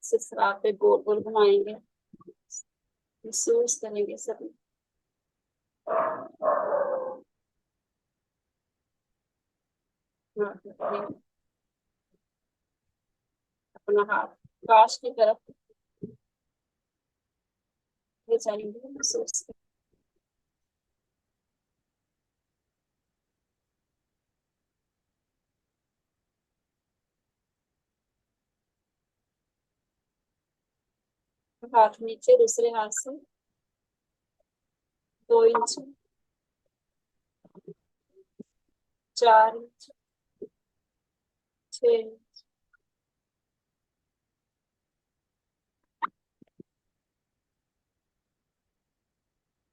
सिसरा पे गोल गोल घुमाएंगे, महसूस करेंगे सभी। अपना हाथ काश की तरफ ले जाएंगे, महसूस हाथ नीचे, दूसरे हाथ से 2 इंच, 4 इंच, 6 इंच।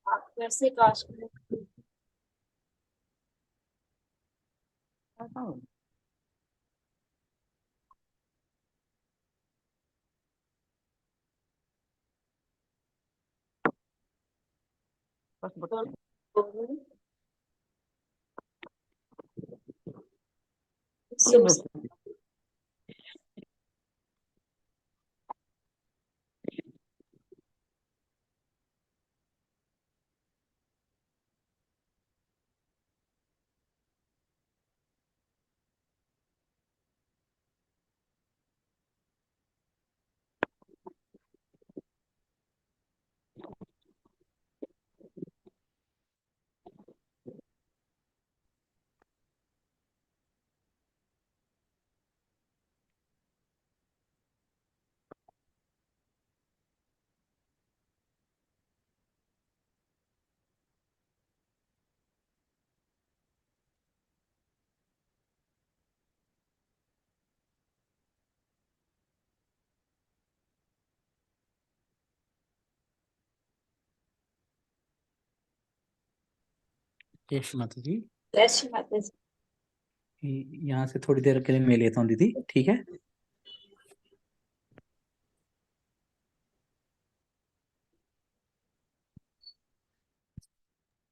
आप वैसे काश करें। महसूस जय श्री माता जी। जय श्री माता जी। यहाँ से थोड़ी देर के लिए मैं लेता हूँ दीदी, ठीक है?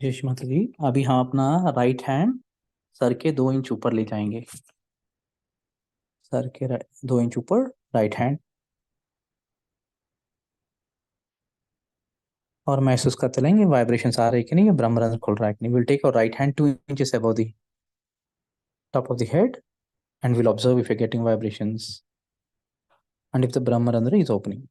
जय श्री माता जी। अभी हम अपना राइट हैंड सर के 2 इंच ऊपर ले जाएंगे। सर के 2 इंच ऊपर राइट हैंड, और महसूस करते रहेंगे वाइब्रेशंस आ रहे कि नहीं, ब्रह्मरंध्र खुल रहा है कि नहीं। विल टेक और right hand 2 इंches above the top of the head and we'll observe if you're getting vibrations and if the brahmarandra is opening.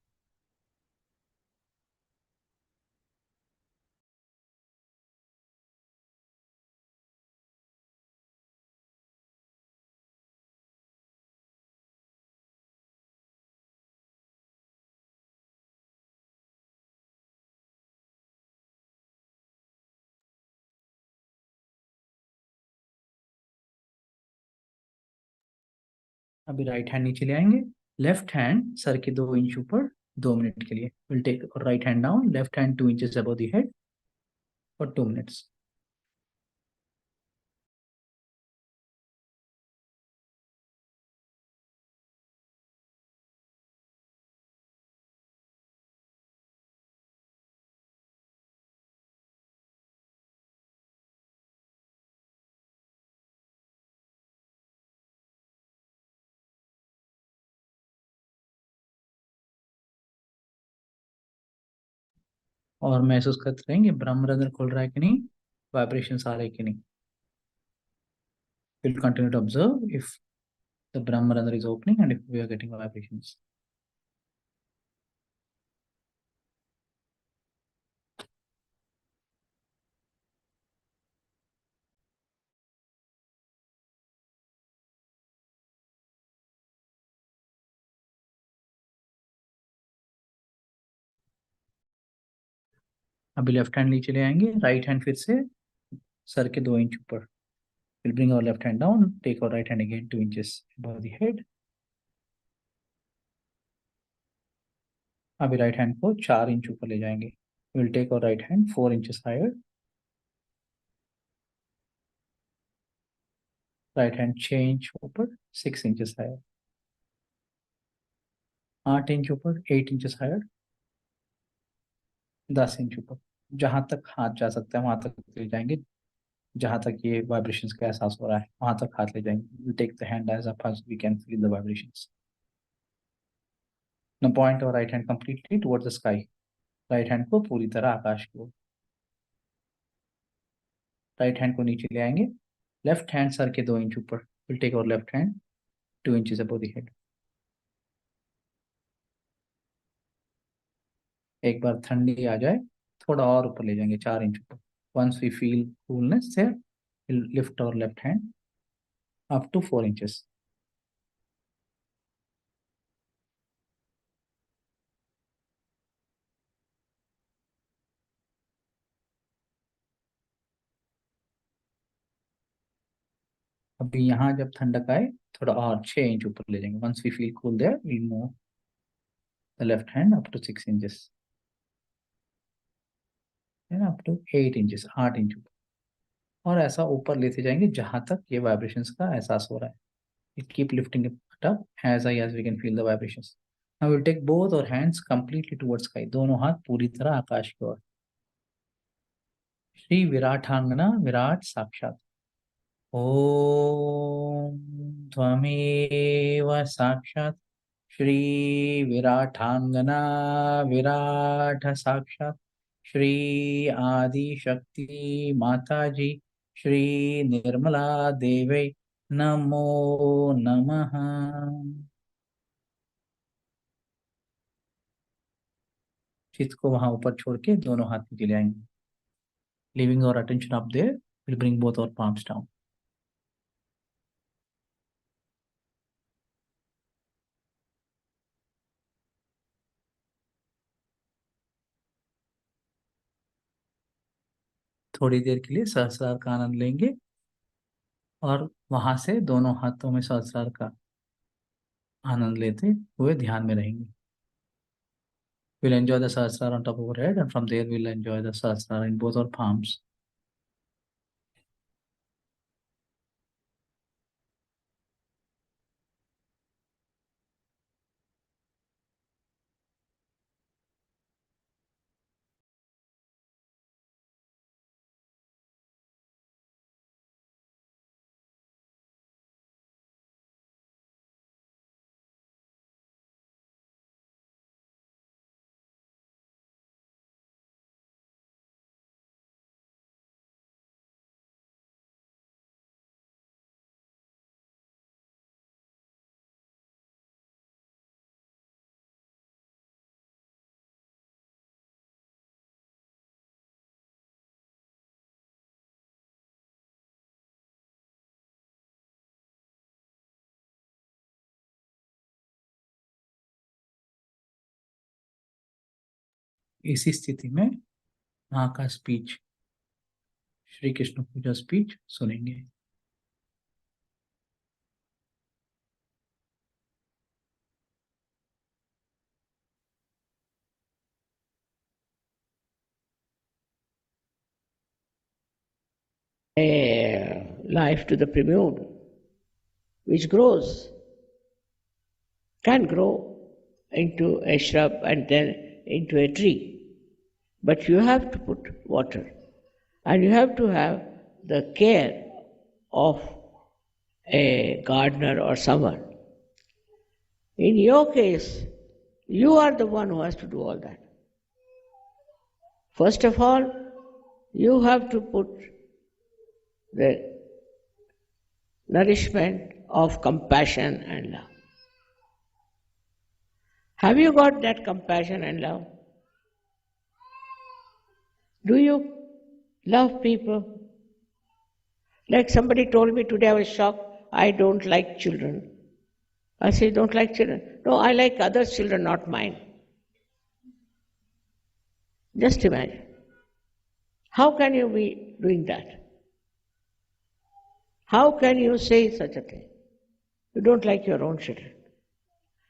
अभी राइट हैंड नीचे ले आएंगे, लेफ्ट हैंड सर के 2 इंच ऊपर 2 मिनट के लिए। Will take right hand down, left hand 2 inches above the head for 2 minutes. और महसूस करते रहेंगे ब्रह्मरंध्र खुल रहा है कि नहीं, वाइब्रेशंस आ रहे कि नहीं। We'll continue to observe if the brahmarandra is opening and if we are getting vibrations. अभी लेफ्ट हैंड नीचे ले आएंगे, राइट हैंड फिर से सर के 2 इंच ऊपर। We'll bring our left hand down, take our right hand again 2 inches above the head. अभी right hand को 4 इंच ऊपर ले जाएंगे। We'll take our right hand 4 inches higher. Right hand 6 inch ऊपर 6 inches higher. 8 इंच ऊपर 8 inches higher. 10 inch ऊपर। जहां तक हाथ जा सकता है वहां तक ले जाएंगे, जहां तक ये वाइब्रेशंस का एहसास हो रहा है वहां तक हाथ ले जाएंगे। We'll take the hand as up as we can feel the vibrations. Now point our right hand completely towards the sky. Right hand को पूरी तरह आकाश की ओर. राइट हैंड को नीचे ले आएंगे. लेफ्ट हैंड सर के 2 इंच ऊपर. Will take our left hand 2 inches above the head. एक बार ठंडी आ जाए थोड़ा और ऊपर ले जाएंगे 4 इंच ऊपर. Once we feel coolness there, we'll lift our left hand up to 4 inches. अभी यहाँ जब ठंडक आए थोड़ा और 6 इंच ऊपर ले जाएंगे. Once we feel cool there, we'll move the left hand up to 6 inches. And up to 8 inches, 8 inch ऊपर. और ऐसा ऊपर लेते जाएंगे जहां तक ये वाइब्रेशंस का एहसास हो रहा है. It keep lifting it up as high as we can feel the vibrations. Now we'll take both our hands completely towards sky. दोनों हाथ पूरी तरह आकाश की ओर. श्री विराटांगना विराट साक्षात. ओम त्वमेव साक्षात श्री विराटांगना विराट साक्षात श्री आदि शक्ति माता जी श्री निर्मला देवे नमो नमः. चित्त को वहां ऊपर छोड़ के दोनों हाथ नीचे ले आएंगे. Leaving our attention up there, we'll bring both our palms down. थोड़ी देर के लिए सहस्रार का आनंद लेंगे और वहां से दोनों हाथों में सहस्रार का आनंद लेते हुए ध्यान में रहेंगे. We'll enjoy the sahasrara on top of our head, and from there we'll enjoy the sahasrara in both our palms. इसी स्थिति में माँ का स्पीच, श्री कृष्ण पूजा स्पीच सुनेंगे. A life to the prelude, which grows, can grow into a shrub and then into a tree. But you have to put water, and you have to have the care of a gardener or someone. In your case, you are the one who has to do all that. First of all, you have to put the nourishment of compassion and love. Have you got that compassion and love? Do you love people? Like somebody told me today, I was shocked, I don't like children. I said, don't like children? No, I like others' children, not mine. Just imagine. How can you be doing that? How can you say such a thing? You don't like your own children.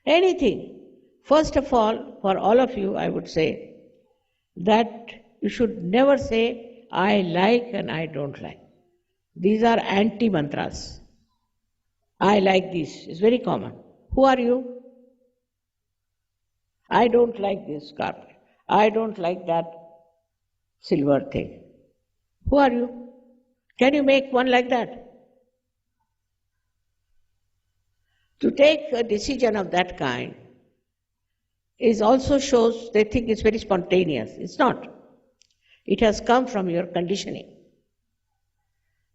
Anything. First of all, for all of you, I would say that you should never say, I like and I don't like. These are anti-mantras. I like this. It's very common. Who are you? I don't like this carpet. I don't like that silver thing. Who are you? Can you make one like that? To take a decision of that kind, is also shows they think it's very spontaneous. It's not. It has come from your conditioning.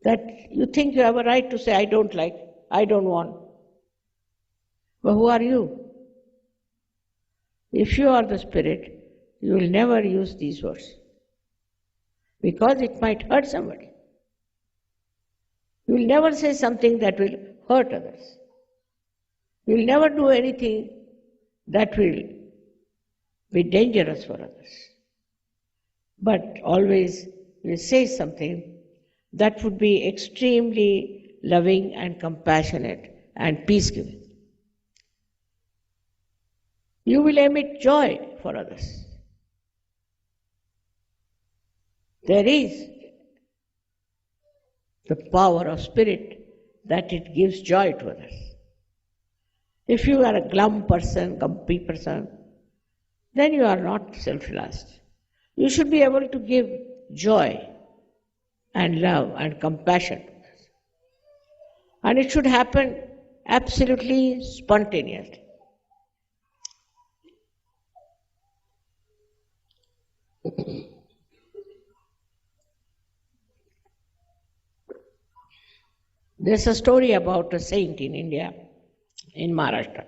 That you think you have a right to say, I don't like, I don't want. But who are you? If you are the spirit, you will never use these words. Because it might hurt somebody. You will never say something that will hurt others. You will never do anything that will be dangerous for others. But always you say something that would be extremely loving and compassionate and peace-giving. You will emit joy for others. There is the power of spirit that it gives joy to others. If you are a glum person, grumpy person, then you are not self-realized. You should be able to give joy and love and compassion to others. And it should happen absolutely spontaneously. There's a story about a saint in India, in Maharashtra.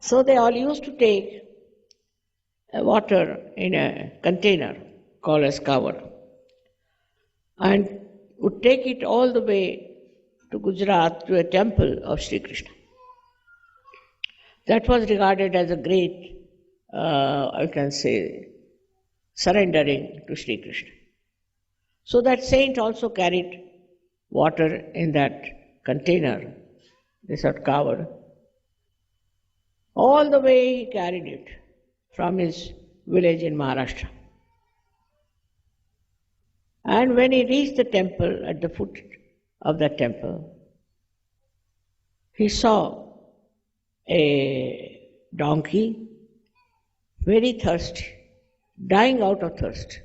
So they all used to take water in a container called as cover and would take it all the way to Gujarat to a temple of Sri Krishna. That was regarded as a great, I can say, surrendering to Sri Krishna. So that saint also carried water in that container, this sort of cover. All the way he carried it from his village in Maharashtra. And when he reached the temple, at the foot of that temple, he saw a donkey, very thirsty, dying out of thirst.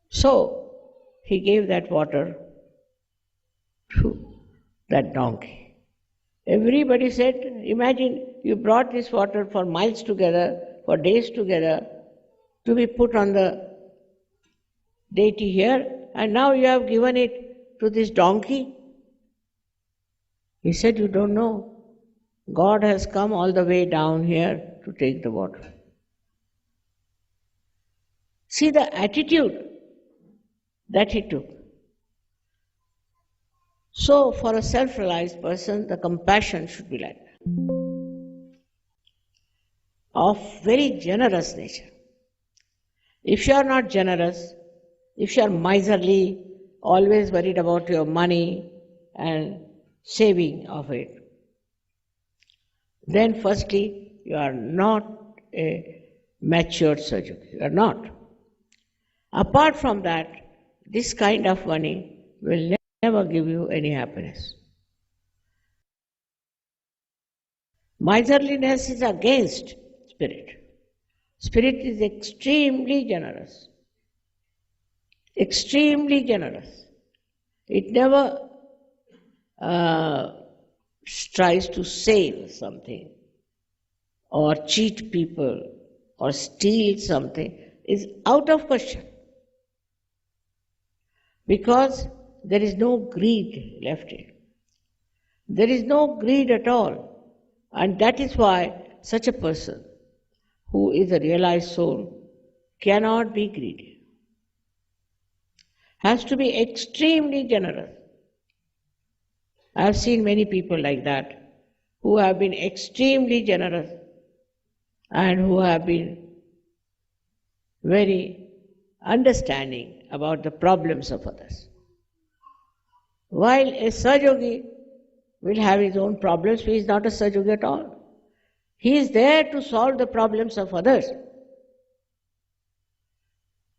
So he gave that water to that donkey. Everybody said, imagine you brought this water for miles together, for days together, to be put on the deity here, and now you have given it to this donkey. He said, you don't know. God has come all the way down here to take the water. See the attitude that he took. So for a self-realized person, the compassion should be like that, of very generous nature. If you are not generous, if you are miserly, always worried about your money and saving of it, then firstly, you are not a matured Sahaja. You are not. Apart from that, this kind of money will never give you any happiness. Miserliness is against spirit. Spirit is extremely generous. Extremely generous. It never tries to save something or cheat people or steal something. Is out of question. Because there is no greed left in. There is no greed at all. And that is why such a person who is a realized soul cannot be greedy. Has to be extremely generous. I have seen many people like that who have been extremely generous and who have been very understanding about the problems of others. While a Sahaja will have his own problems, he is not a Sahaja at all. He is there to solve the problems of others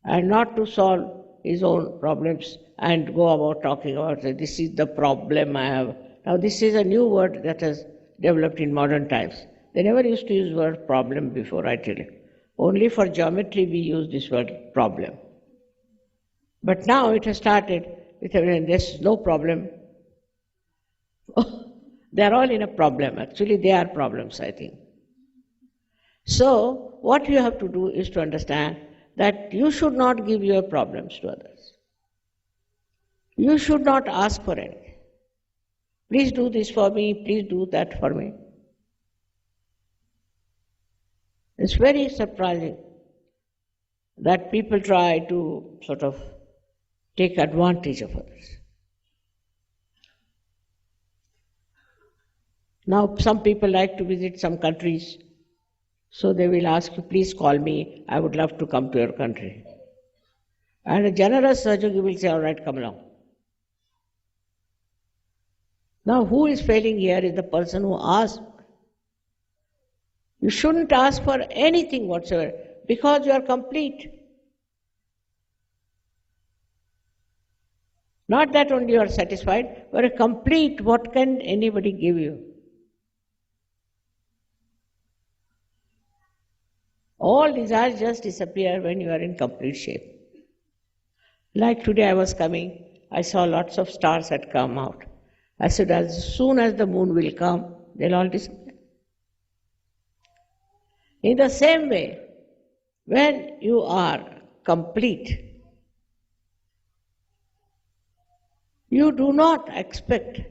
and not to solve his own problems and go about talking about this is the problem I have. Now this is a new word that has developed in modern times. They never used to use the word problem before, I tell you. Only for geometry we use this word problem. But now it has started with there's no problem. They are all in a problem. Actually, they are problems, I think. So, what you have to do is to understand that you should not give your problems to others. You should not ask for anything. Please do this for me, please do that for me. It's very surprising that people try to sort of take advantage of others. Now, some people like to visit some countries, so they will ask you, please call me, I would love to come to your country. And a generous Sahajogi will say, all right, come along. Now, who is failing here is the person who asked. You shouldn't ask for anything whatsoever because you are complete. Not that only you are satisfied, but a complete, what can anybody give you? All desires just disappear when you are in complete shape. Like today I was coming, I saw lots of stars had come out. I said, as soon as the moon will come, they'll all disappear. In the same way, when you are complete, you do not expect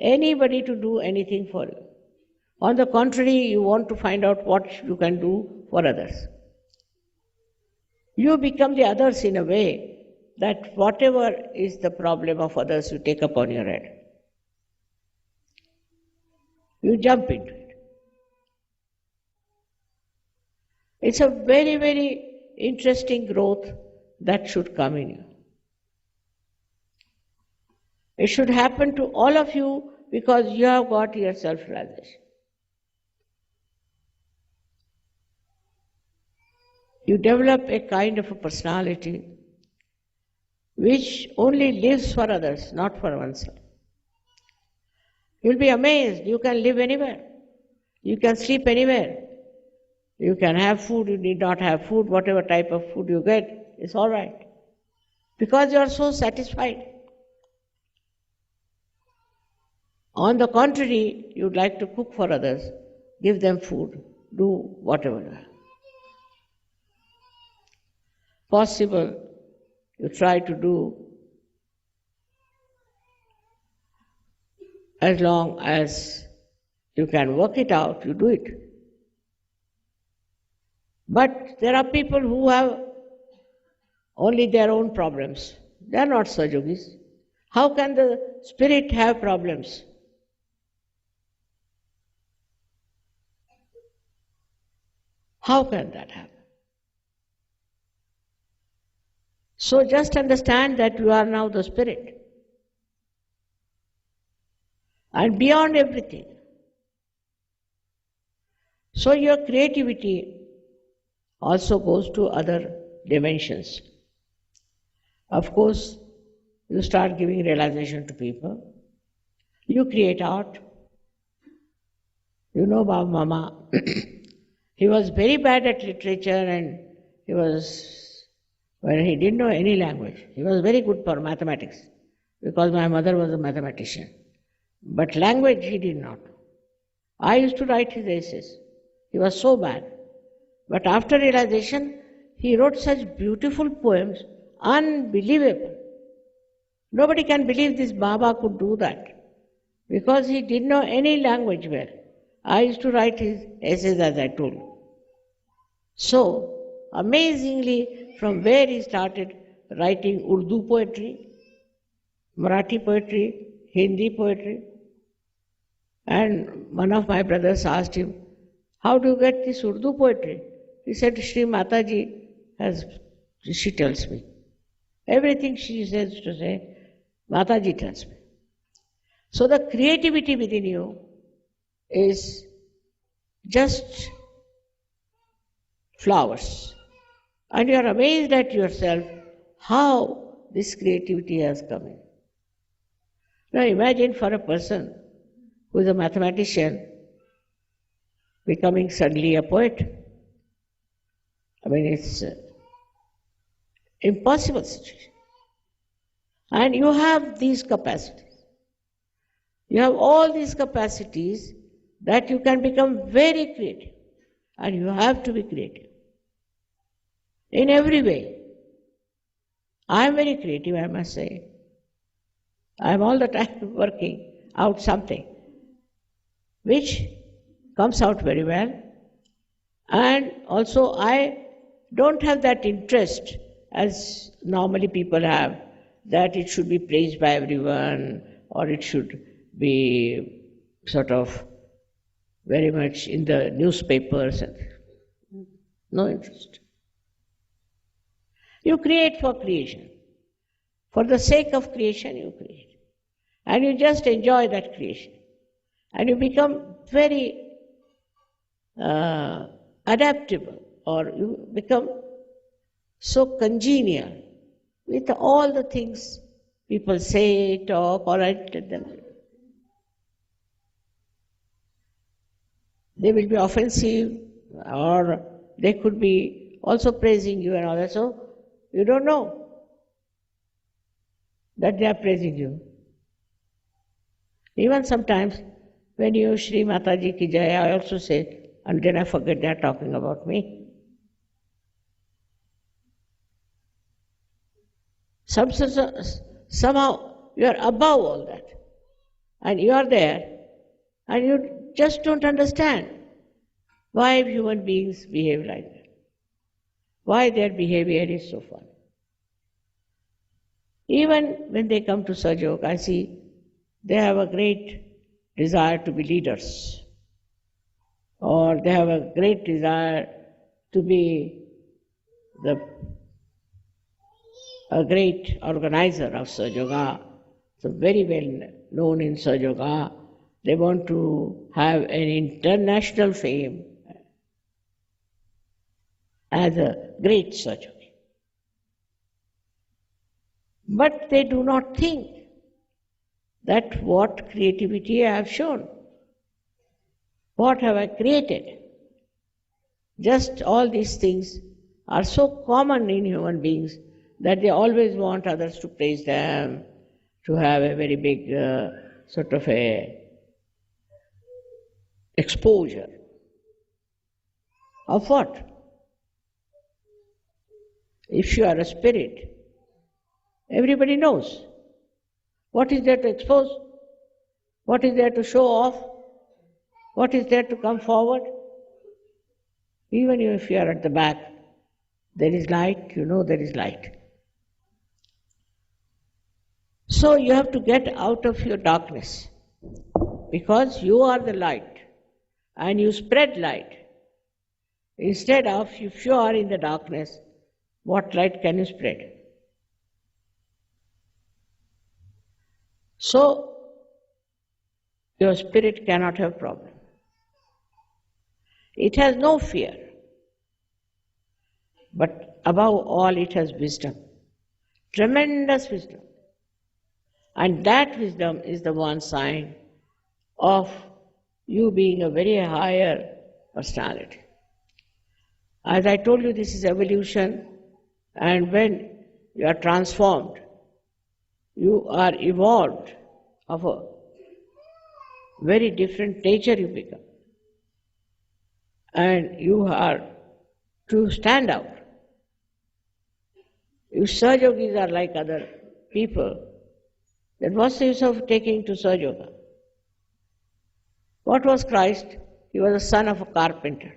anybody to do anything for you. On the contrary, you want to find out what you can do for others. You become the others in a way that whatever is the problem of others, you take upon your head. You jump into it. It's a very, very interesting growth that should come in you. It should happen to all of you because you have got your self-realization. You develop a kind of a personality which only lives for others, not for oneself. You'll be amazed. You can live anywhere. You can sleep anywhere. You can have food, you need not have food, whatever type of food you get, it's all right. Because you are so satisfied. On the contrary, you'd like to cook for others, give them food, do whatever you have. Possible, you try to do as long as you can work it out, you do it. But there are people who have only their own problems. They are not Sahajogis. How can the spirit have problems? How can that happen? So just understand that you are now the spirit. And beyond everything. So your creativity also goes to other dimensions. Of course, you start giving realization to people. You create art. You know Baba Mama. He was very bad at literature and he didn't know any language. He was very good for mathematics because my mother was a mathematician. But language he did not know. I used to write his essays. He was so bad. But after realization, he wrote such beautiful poems, unbelievable. Nobody can believe this Baba could do that because he didn't know any language well. I used to write his essays as I told you. So, amazingly, from where he started writing Urdu poetry, Marathi poetry, Hindi poetry, and one of my brothers asked him, how do you get this Urdu poetry? He said, Shri Mataji she tells me. Everything she says to say, Mataji tells me. So the creativity within you is just flowers. And you are amazed at yourself how this creativity has come in. Now imagine for a person who is a mathematician becoming suddenly a poet. I mean, it's an impossible situation. And you have these capacities. You have all these capacities that you can become very creative. And you have to be creative in every way. I am very creative, I must say. I am all the time working out something which comes out very well. And also I don't have that interest as normally people have, that it should be praised by everyone or it should be sort of very much in the newspapers. No interest. You create for creation. For the sake of creation you create. And you just enjoy that creation. And you become very adaptable, or you become so congenial with all the things people say, talk, or write to them. They will be offensive, or they could be also praising you and all that. So you don't know that they are praising you. Even sometimes when you Shri Mataji Ki Jai, I also say, and then I forget they are talking about me. Somehow you are above all that. And you are there, and you just don't understand why human beings behave like that. Why their behavior is so fun. Even when they come to Sajog, I see they have a great desire to be leaders, or they have a great desire to be a great organizer of Sajoga, so very well known in Sajoga. They want to have an international fame as a great Sajogi. But they do not think that what creativity I have shown. What have I created? Just all these things are so common in human beings that they always want others to praise them, to have a very big sort of a exposure. Of what? If you are a spirit, everybody knows. What is there to expose? What is there to show off? What is there to come forward? Even if you are at the back, there is light, you know there is light. So you have to get out of your darkness, because you are the light and you spread light. Instead of, if you are in the darkness, what light can you spread? So your spirit cannot have problem. It has no fear, but above all it has wisdom, tremendous wisdom. And that wisdom is the one sign of you being a very higher personality. As I told you, this is evolution, and when you are transformed, you are evolved of a very different nature you become. And you are to stand out. You Sahaja-yogis are like other people. Then what's the use of taking to Sahaja-yoga? What was Christ? He was the son of a carpenter.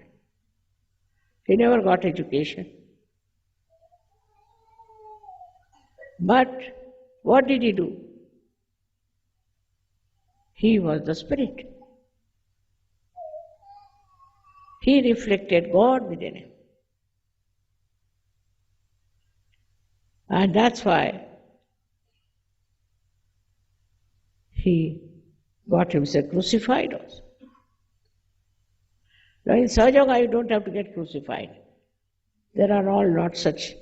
He never got education. But what did he do? He was the Spirit. He reflected God within him. And that's why he got himself crucified also. Now in Sahaja-yoga you don't have to get crucified. There are all not such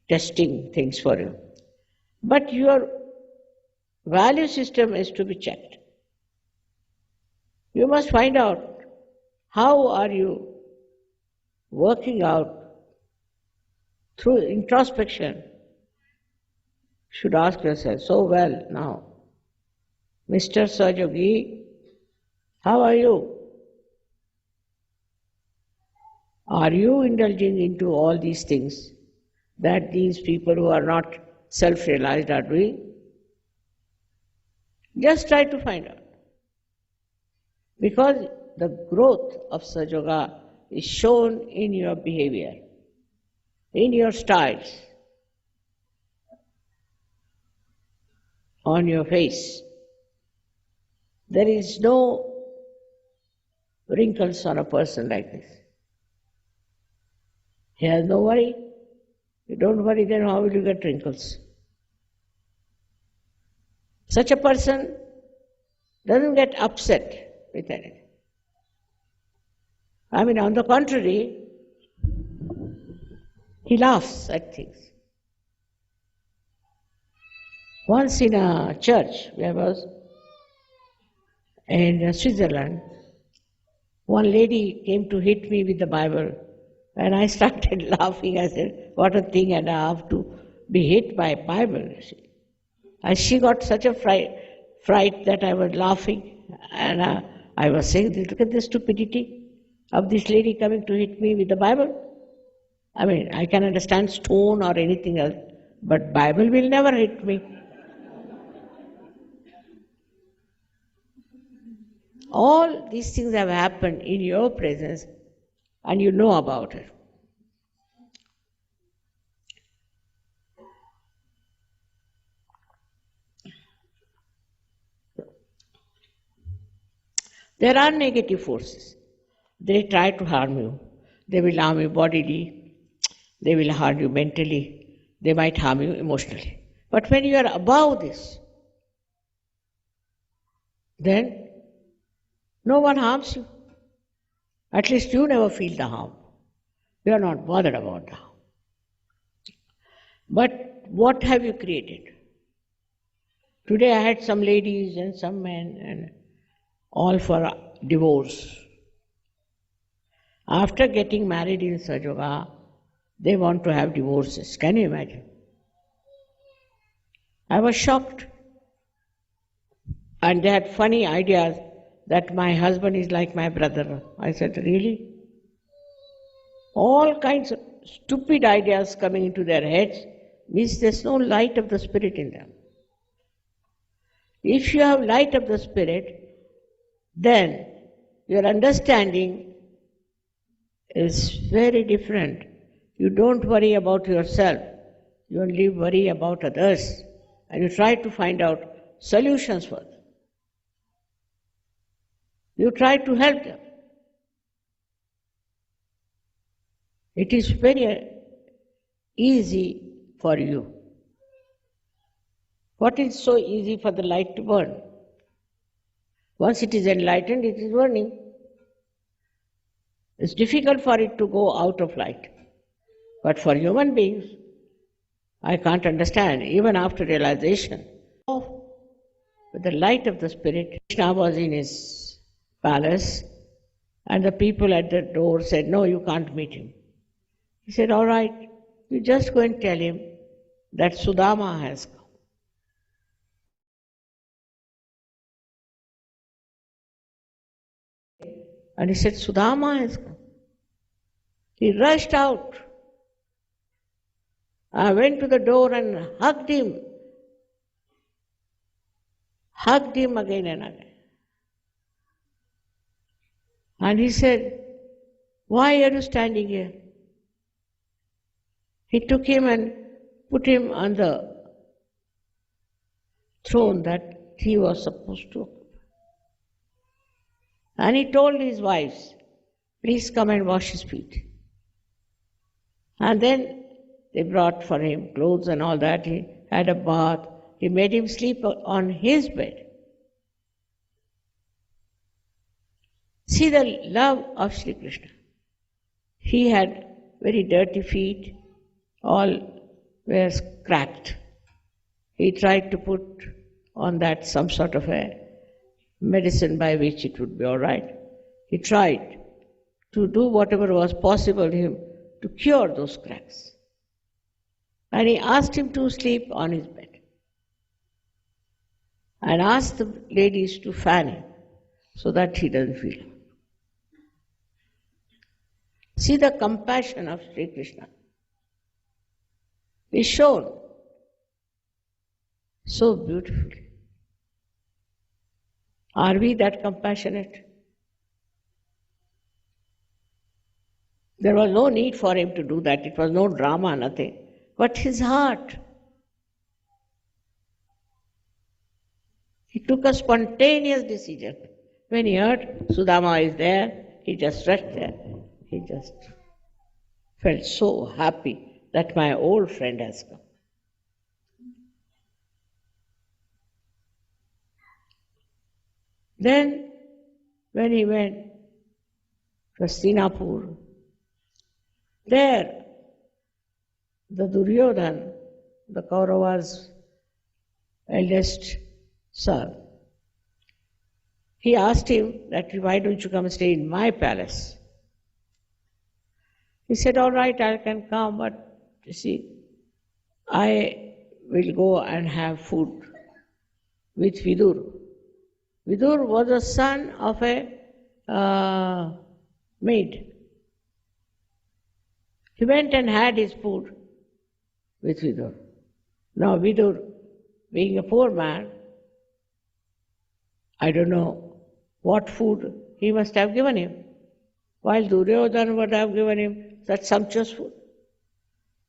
testing things for you. But your value system is to be checked. You must find out how are you working out through introspection. You should ask yourself, so well now, Mr. Sajogi, how are you? Are you indulging into all these things that these people who are not self-realized are doing? Just try to find out. Because the growth of Sajoga is shown in your behavior, in your styles, on your face. There is no wrinkles on a person like this. He has no worry. You don't worry, then how will you get wrinkles? Such a person doesn't get upset with anything. I mean, on the contrary, he laughs at things. Once in a church, where I was in Switzerland, one lady came to hit me with the Bible, and I started laughing. I said, what a thing, and I have to be hit by a Bible. And she got such a fright that I was laughing, and I was saying, look at the stupidity of this lady coming to hit me with the Bible. I mean, I can understand stone or anything else, but Bible will never hit me. All these things have happened in your presence, and you know about it. There are negative forces. They try to harm you. They will harm you bodily. They will harm you mentally. They might harm you emotionally. But when you are above this, then no one harms you. At least you never feel the harm. You are not bothered about the harm. But what have you created? Today I had some ladies and some men, and all for divorce. After getting married in Sajoga, they want to have divorces. Can you imagine? I was shocked. And they had funny ideas that my husband is like my brother. I said, really? All kinds of stupid ideas coming into their heads means there's no light of the Spirit in them. If you have light of the Spirit, then your understanding is very different. You don't worry about yourself. You only worry about others. And you try to find out solutions for them. You try to help them. It is very easy for you. What is so easy for the light to burn? Once it is enlightened, it is burning. It's difficult for it to go out of light. But for human beings, I can't understand, even after realization. With the light of the Spirit, Krishna was in his palace, and the people at the door said, no, you can't meet him. He said, all right, you just go and tell him that Sudama has come. And he said, Sudama has come. He rushed out. I went to the door and hugged him again and again. And he said, why are you standing here? He took him and put him on the throne that he was supposed to occupy. And he told his wives, please come and wash his feet. And then they brought for him clothes and all that. He had a bath. He made him sleep on his bed. See the love of Sri Krishna. He had very dirty feet, all were cracked. He tried to put on that some sort of a medicine by which it would be all right. He tried to do whatever was possible to him to cure those cracks. And he asked him to sleep on his bed. and asked the ladies to fan him so that he doesn't feel. See the compassion of Sri Krishna is shown so beautifully. Are we that compassionate? There was no need for him to do that. It was no drama, nothing. But his heart, he took a spontaneous decision. When he heard Sudama is there, he just rushed there. He just felt so happy that my old friend has come. Then, when he went to Hastinapur, there the Duryodhana, the Kaurava's eldest son, he asked him that, why don't you come stay in my palace? He said, all right, I can come, but you see, I will go and have food with Vidur. Vidur was the son of a maid. He went and had his food with Vidur. Now Vidur, being a poor man, I don't know what food he must have given him, while Duryodhana would have given him such sumptuous food.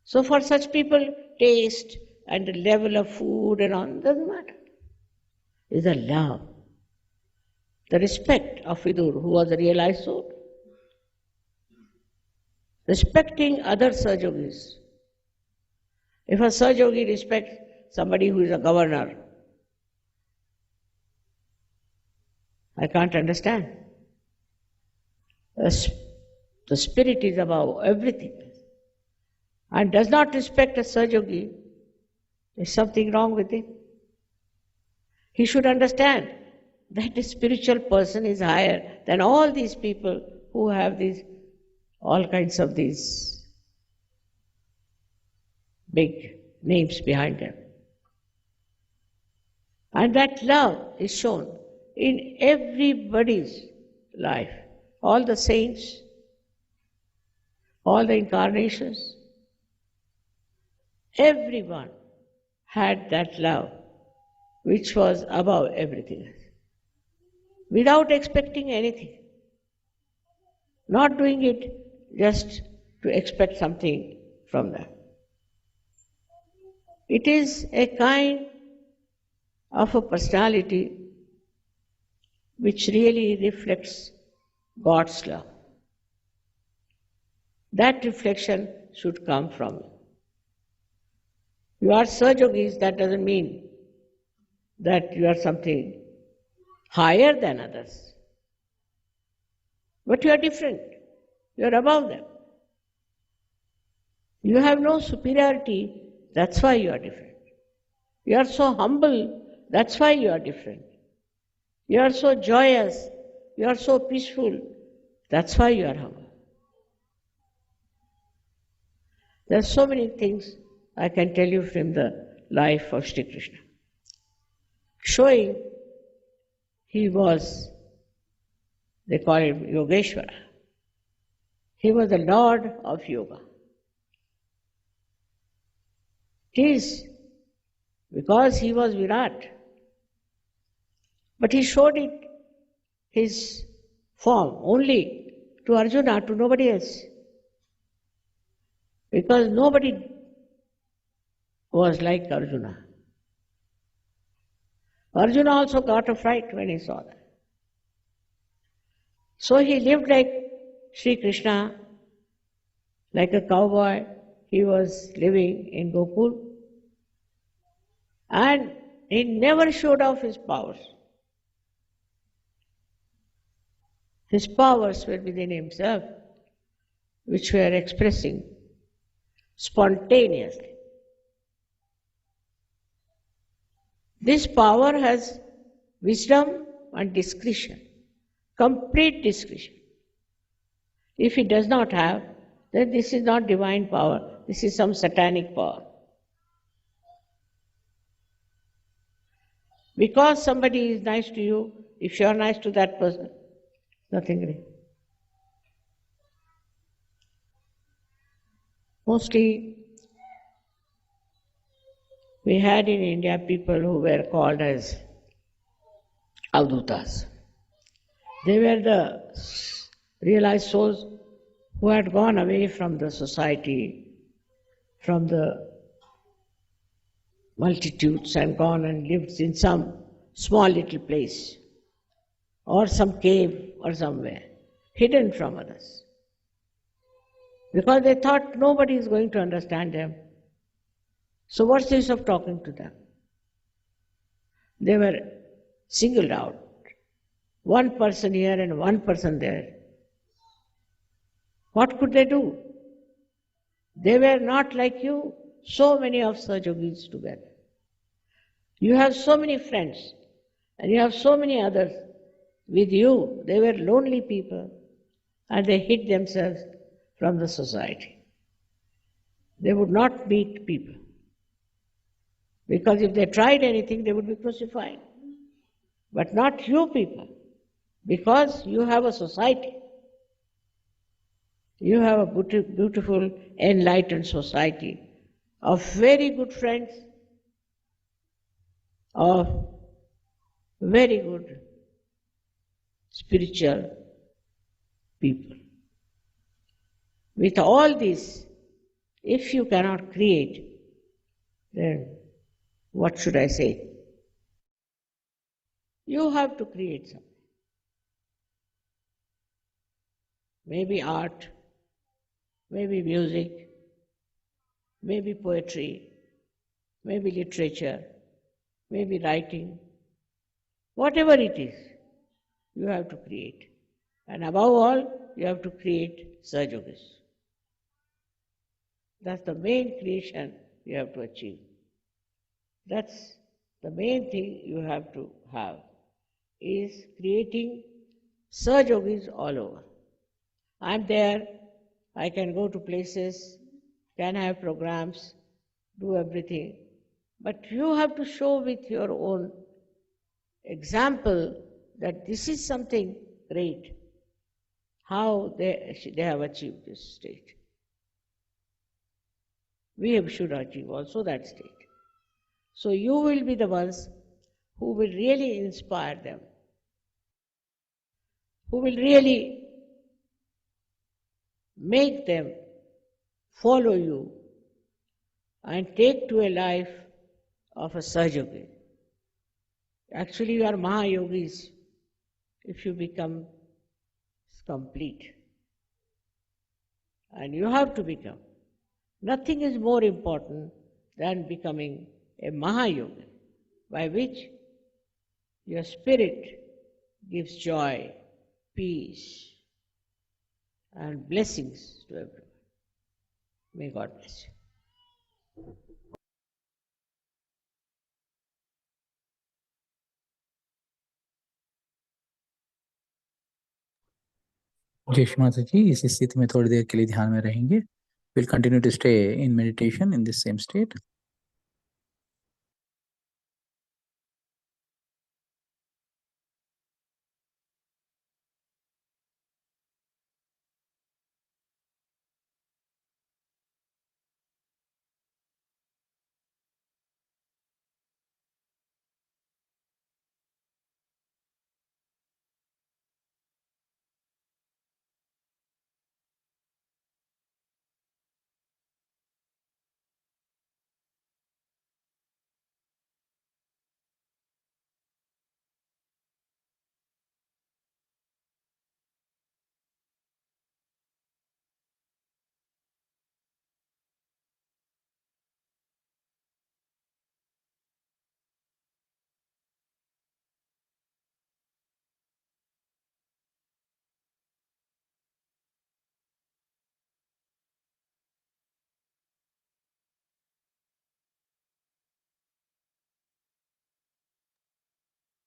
So for such people, taste and the level of food and all doesn't matter. It's the love, the respect of Vidur, who was a realized soul. Respecting other Sajogis. If a Sajogi respects somebody who is a governor, I can't understand. The spirit is above everything and does not respect a Sajogi. There's something wrong with him. He should understand that a spiritual person is higher than all these people who have all kinds of these big names behind them. And that love is shown in everybody's life. All the saints, all the incarnations, everyone had that love which was above everything else, without expecting anything. Not doing it just to expect something from them. It is a kind of a personality which really reflects God's love. That reflection should come from you. You are Sajogis, that doesn't mean that you are something higher than others. But you are different. You are above them. You have no superiority, that's why you are different. You are so humble, that's why you are different. You are so joyous, you are so peaceful, that's why you are humble. There are so many things I can tell you from the life of Sri Krishna, showing he was, they call him Yogeshwara. He was the Lord of Yoga. It is because he was Virat, but he showed it, his form, only to Arjuna, to nobody else. Because nobody was like Arjuna. Arjuna also got a fright when he saw that. So he lived like Sri Krishna, like a cowboy. He was living in Gokul. And he never showed off his powers. His powers were within himself, which were expressing spontaneously. This power has wisdom and discretion, complete discretion. If it does not have, then this is not divine power, this is some satanic power. Because somebody is nice to you, if you are nice to that person, nothing great. Mostly, we had in India people who were called as avdutas. They were the realized souls who had gone away from the society, from the multitudes, and gone and lived in some small little place or some cave or somewhere, hidden from others. Because they thought nobody is going to understand them. So what's the use of talking to them? They were singled out. One person here and one person there. What could they do? They were not like you, so many of such yogis together. You have so many friends and you have so many others with you. They were lonely people and they hid themselves from the society. They would not meet people because if they tried anything, they would be crucified. But not you people, because you have a society. You have a beautiful, enlightened society of very good friends, of very good spiritual people. With all this, if you cannot create, then what should I say? You have to create something. Maybe art, maybe music, maybe poetry, maybe literature, maybe writing. Whatever it is, you have to create. And above all, you have to create Sahaja. That's the main creation you have to achieve. That's the main thing you have to have, is creating Sahaja all over. I'm there, I can go to places, can have programs, do everything. But you have to show with your own example that this is something great, how they have achieved this state. We should achieve also that state. So you will be the ones who will really inspire them, who will really make them follow you and take to a life of a Sahaja. Actually, you are Mahayogis if you become complete. And you have to become. Nothing is more important than becoming a Mahayogi, by which your spirit gives joy, peace, and blessings to everyone. May God bless you. जय श्री माता जी, इस स्थिति में थोड़ी देर के लिए ध्यान में रहेंगे. We'll continue to stay in meditation in this same state.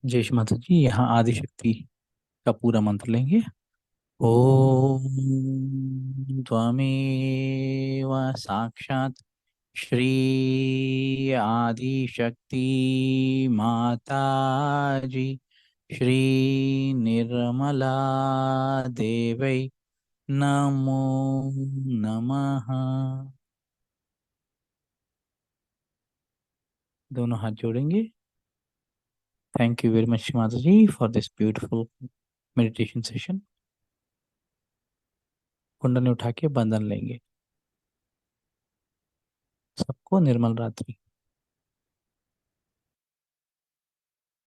जय श्री माता जी, यहाँ आदिशक्ति का पूरा मंत्र लेंगे. ओम त्वमेव साक्षात् श्री आदि शक्ति माता जी, श्री निर्मला देवै नमो नमः। दोनों हाथ जोड़ेंगे। थैंक यू वेरी मच माता जी for this beautiful meditation session. कुंडली उठा के बंधन लेंगे। सबको निर्मल रात्रि।